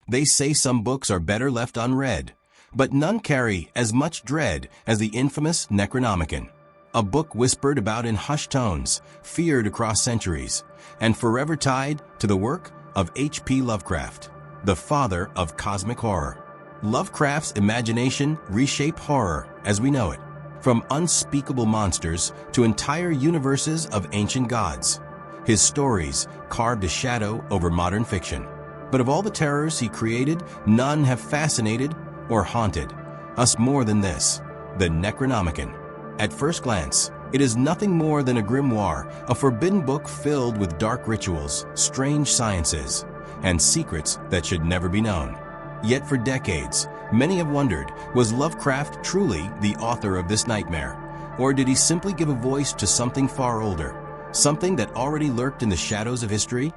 They say some books are better left unread, but none carry as much dread as the infamous Necronomicon, a book whispered about in hushed tones, feared across centuries, and forever tied to the work of H.P. Lovecraft, the father of cosmic horror. Lovecraft's imagination reshaped horror as we know it, from unspeakable monsters to entire universes of ancient gods. His stories carved a shadow over modern fiction. But of all the terrors he created, none have fascinated or haunted us more than this, the Necronomicon. At first glance, it is nothing more than a grimoire, a forbidden book filled with dark rituals, strange sciences, and secrets that should never be known. Yet for decades, many have wondered, was Lovecraft truly the author of this nightmare? Or did he simply give a voice to something far older, something that already lurked in the shadows of history?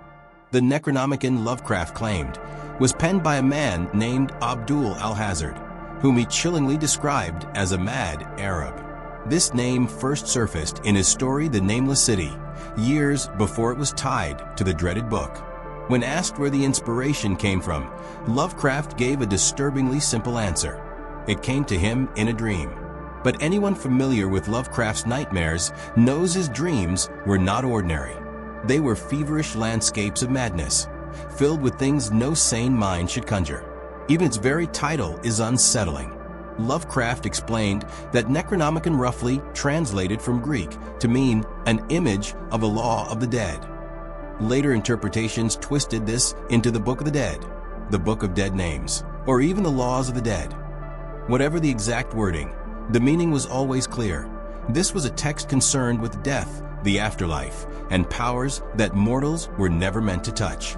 The Necronomicon, Lovecraft claimed, was penned by a man named Abdul Alhazred, whom he chillingly described as a mad Arab. This name first surfaced in his story The Nameless City, years before it was tied to the dreaded book. When asked where the inspiration came from, Lovecraft gave a disturbingly simple answer. It came to him in a dream. But anyone familiar with Lovecraft's nightmares knows his dreams were not ordinary. They were feverish landscapes of madness, filled with things no sane mind should conjure. Even its very title is unsettling. Lovecraft explained that Necronomicon roughly translated from Greek to mean an image of a law of the dead. Later interpretations twisted this into the Book of the Dead, the Book of Dead Names, or even the Laws of the Dead. Whatever the exact wording, the meaning was always clear. This was a text concerned with death, the afterlife, and powers that mortals were never meant to touch.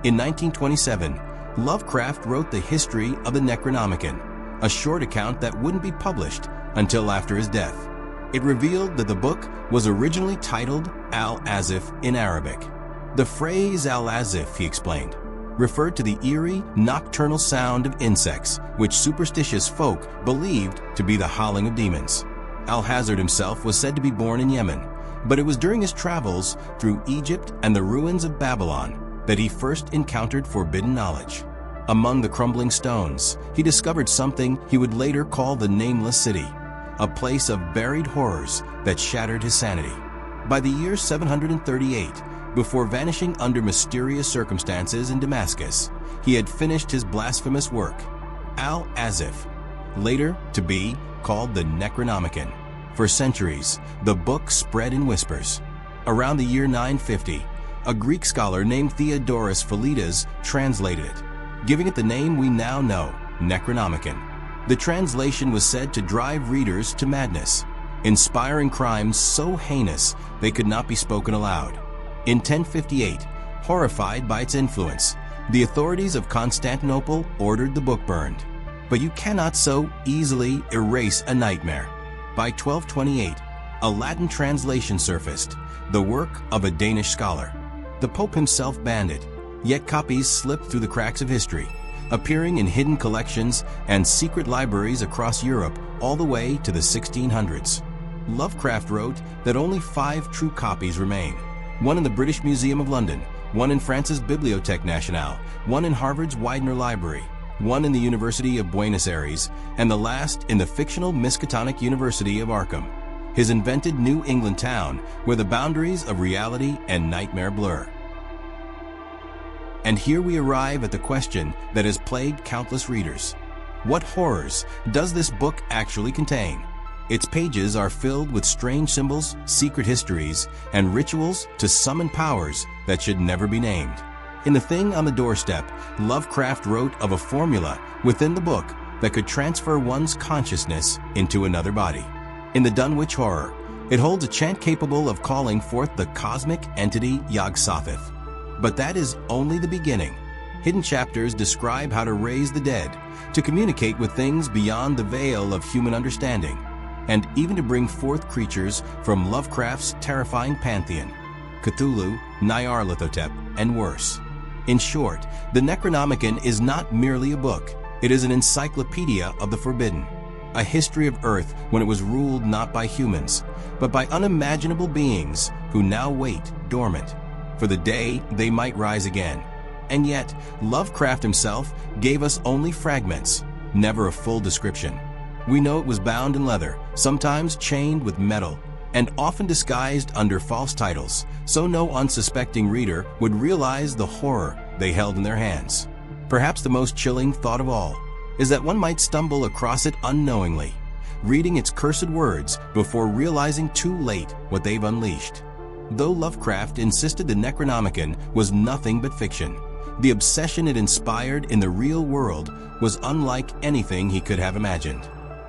In 1927, Lovecraft wrote the history of the Necronomicon, a short account that wouldn't be published until after his death. It revealed that the book was originally titled Al-Azif in Arabic. The phrase Al-Azif, he explained, referred to the eerie, nocturnal sound of insects, which superstitious folk believed to be the howling of demons. Alhazred himself was said to be born in Yemen, but it was during his travels through Egypt and the ruins of Babylon that he first encountered forbidden knowledge. Among the crumbling stones, he discovered something he would later call the Nameless City, a place of buried horrors that shattered his sanity. By the year 738, before vanishing under mysterious circumstances in Damascus, he had finished his blasphemous work, Al-Azif, later to be called the Necronomicon. For centuries, the book spread in whispers. Around the year 950, a Greek scholar named Theodorus Philidas translated it, giving it the name we now know, Necronomicon. The translation was said to drive readers to madness, inspiring crimes so heinous they could not be spoken aloud. In 1058, horrified by its influence, the authorities of Constantinople ordered the book burned. But you cannot so easily erase a nightmare. By 1228, a Latin translation surfaced, the work of a Danish scholar. The Pope himself banned it, yet copies slipped through the cracks of history, appearing in hidden collections and secret libraries across Europe all the way to the 1600s. Lovecraft wrote that only 5 true copies remain, one in the British Museum of London, one in France's Bibliothèque Nationale, one in Harvard's Widener Library, one in the University of Buenos Aires, and the last in the fictional Miskatonic University of Arkham, his invented New England town where the boundaries of reality and nightmare blur. And here we arrive at the question that has plagued countless readers. What horrors does this book actually contain? Its pages are filled with strange symbols, secret histories, and rituals to summon powers that should never be named. In The Thing on the Doorstep, Lovecraft wrote of a formula within the book that could transfer one's consciousness into another body. In The Dunwich Horror, it holds a chant capable of calling forth the cosmic entity Yog-Sothoth. But that is only the beginning. Hidden chapters describe how to raise the dead, to communicate with things beyond the veil of human understanding, and even to bring forth creatures from Lovecraft's terrifying pantheon, Cthulhu, Nyarlathotep, and worse. In short, the Necronomicon is not merely a book, it is an encyclopedia of the forbidden, a history of Earth when it was ruled not by humans, but by unimaginable beings who now wait dormant for the day they might rise again. And yet, Lovecraft himself gave us only fragments, never a full description. We know it was bound in leather, sometimes chained with metal, and often disguised under false titles, so no unsuspecting reader would realize the horror they held in their hands. Perhaps the most chilling thought of all is that one might stumble across it unknowingly, reading its cursed words before realizing too late what they've unleashed. Though Lovecraft insisted the Necronomicon was nothing but fiction, the obsession it inspired in the real world was unlike anything he could have imagined.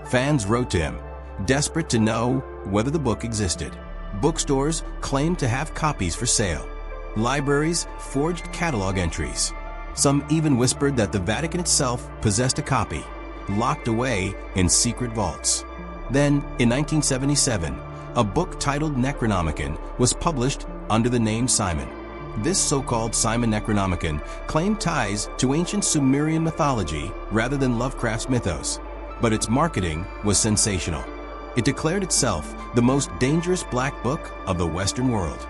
Fans wrote to him, desperate to know whether the book existed. Bookstores claimed to have copies for sale. Libraries forged catalog entries. Some even whispered that the Vatican itself possessed a copy, locked away in secret vaults. Then, in 1977, a book titled Necronomicon was published under the name Simon. This so-called Simon Necronomicon claimed ties to ancient Sumerian mythology rather than Lovecraft's mythos, but its marketing was sensational. It declared itself the most dangerous black book of the Western world.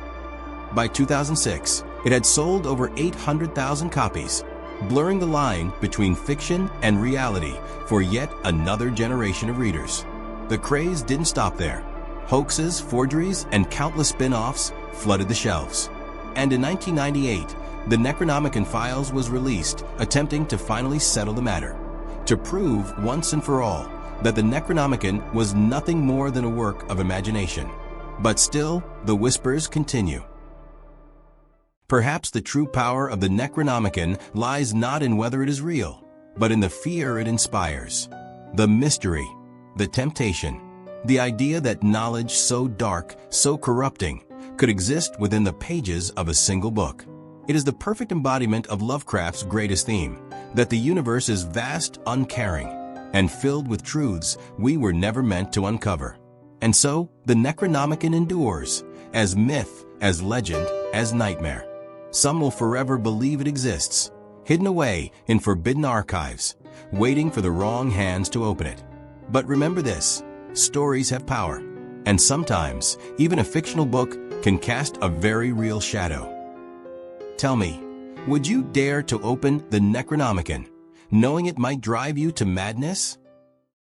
By 2006, it had sold over 800,000 copies, blurring the line between fiction and reality for yet another generation of readers. The craze didn't stop there. Hoaxes, forgeries, and countless spin-offs flooded the shelves. And in 1998, the Necronomicon Files was released, attempting to finally settle the matter, to prove once and for all that the Necronomicon was nothing more than a work of imagination. But still, the whispers continue. Perhaps the true power of the Necronomicon lies not in whether it is real, but in the fear it inspires. The mystery, the temptation, the idea that knowledge so dark, so corrupting, could exist within the pages of a single book. It is the perfect embodiment of Lovecraft's greatest theme, that the universe is vast, uncaring, and filled with truths we were never meant to uncover. And so, the Necronomicon endures, as myth, as legend, as nightmare. Some will forever believe it exists, hidden away in forbidden archives, waiting for the wrong hands to open it. But remember this, stories have power, and sometimes, even a fictional book can cast a very real shadow. Tell me, would you dare to open the Necronomicon, knowing it might drive you to madness?